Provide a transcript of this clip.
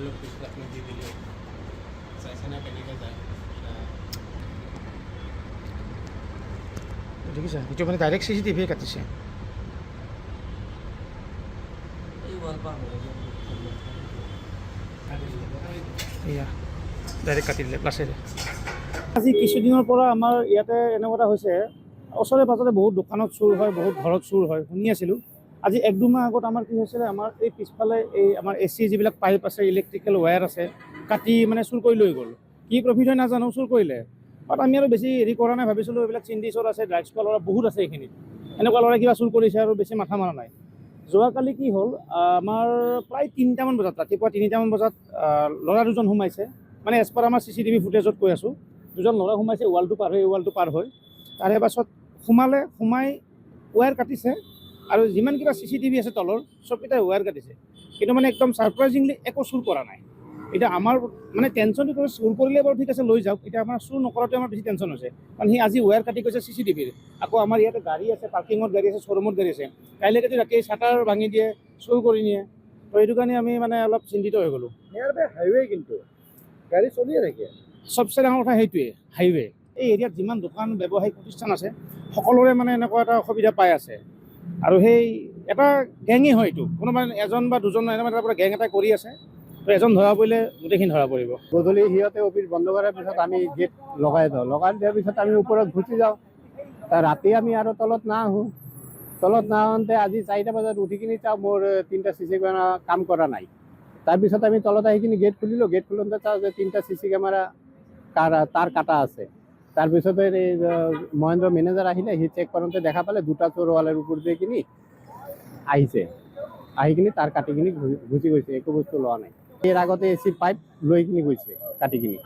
লোক আপুনি দি দিলে চাইছে না কেনেকৈ যায় দেখিছা এইটো মানে ডাইৰেক্ট CCTV কাটিছে এই ৱাল পাৰ হৈ এয়া ডাইৰেক্ট কাটি দিলে প্লাছেৰে আজি কিছুদিনৰ পৰা আমাৰ ইয়াতে এনেকুৱা হৈছে ওচৰে পাজৰে বহুত দোকানত চুৰ হয় বহুত ঘৰত চুৰ হয় শুনি আছিলোঁ আজি 1-2 মাহ আগত আমাৰ কি হৈছিলে আমাৰ এই পিছফালে এই আমাৰ AC যিবিলাক পাইপ আছে ইলেক্ট্ৰিকেল ৱায়াৰ আছে কাটি মানে চুৰ কৰি লৈ গ'ল কি প্ৰফিট হয় নাজানো চুৰ কৰিলে বাট আমি আৰু বেছি হেৰি কৰা নাই ভাবিছিলোঁ এইবিলাক চিন্দিচৰ আছে ড্ৰাগছ খোৱা ল'ৰা বহুত আছে এইখিনিত এনেকুৱা ল'ৰাই কিবা চুৰ কৰিছে আৰু বেছি মাথা মাৰা নাই যোৱাকালি কি হ'ল আমাৰ প্ৰায় 3টামান বজাত ৰাতিপুৱা 3টামান বজাত ল'ৰা দুজন সোমাইছে মানে এজ পাৰ আমাৰ CCTV ফুটেজত কৈ আছোঁ দুজন ল'ৰা সোমাইছে ৱালটো পাৰ হৈ এই ৱালটো পাৰ হৈ তাৰে পাছত সোমাই ৱায়াৰ কাটিছে আৰু যিমান কিবা CCTV আছে তলৰ চবকেইটাই ৱায়াৰ কাটিছে কিন্তু মানে একদম ছাৰপ্ৰাইজিংলি একো চুৰ কৰা নাই এতিয়া আমাৰ মানে টেনশ্যনটো কৰি চুৰ কৰিলে বাৰু ঠিক আছে লৈ যাওক এতিয়া আমাৰ চুৰ নকৰাটোৱে আমাৰ বেছি টেনশ্যন হৈছে কাৰণ সি আজি ৱায়াৰ কাটি গৈছে CCTVৰ আকৌ আমাৰ ইয়াতে গাড়ী আছে পাৰ্কিঙত গাড়ী আছে শ্ব'ৰুমত গাড়ী আছে কাইলৈকে যদি ৰাতি চাটাৰ ভাঙি দিয়ে চুৰ কৰি নিয়ে তো সেইটো কাৰণে আমি মানে অলপ চিন্তিত হৈ গ'লোঁ নিয়াৰ বাই হাইৱে কিন্তু গাড়ী চলিয়ে থাকে চবচে ডাঙৰ কথা সেইটোৱে হাইৱে এই এৰিয়াত যিমান দোকান ব্যৱসায়িক প্ৰতিষ্ঠান আছে সকলোৰে মানে এনেকুৱা এটা অসুবিধা পাই আছে আৰু সেই এটা গেঙেই হয় এইটো কোনোবা এজন বা দুজন এনেকুৱা এটা গেং এটা কৰি আছে তো এজন ধৰা পৰিলে গোটেইখিনি ধৰা পৰিব গধূলি সিহঁতে অফিচ বন্ধ কৰাৰ পিছত আমি গেট লগাই দিয়াৰ পিছত আমি ওপৰত গুচি যাওঁ ৰাতি আমি আৰু তলত নাহোঁতে আজি 4টা বজাত উঠি কিনি চাওঁ মোৰ 3টা CC কেমেৰা কাম কৰা নাই তাৰপিছত আমি তলত আহি কিনি গেট খুলিলোঁ গেট খোলোতে চাওঁ যে 3টা CC কেমেৰা তাৰ কাটা আছে তাৰপিছতে এই মহেন্দ্ৰ মেনেজাৰ আহিলে সি চেক কৰোঁতে দেখা পালে 2টা চোৰ ৱালৰ ওপৰ দিয়ে কিনি আহিছে আহি কিনি তাৰ কাটি কিনি গুচি গৈছে একো বস্তু লোৱা নাই এৰ আগতে AC পাইপ লৈ কিনি গৈছে কাটি কিনি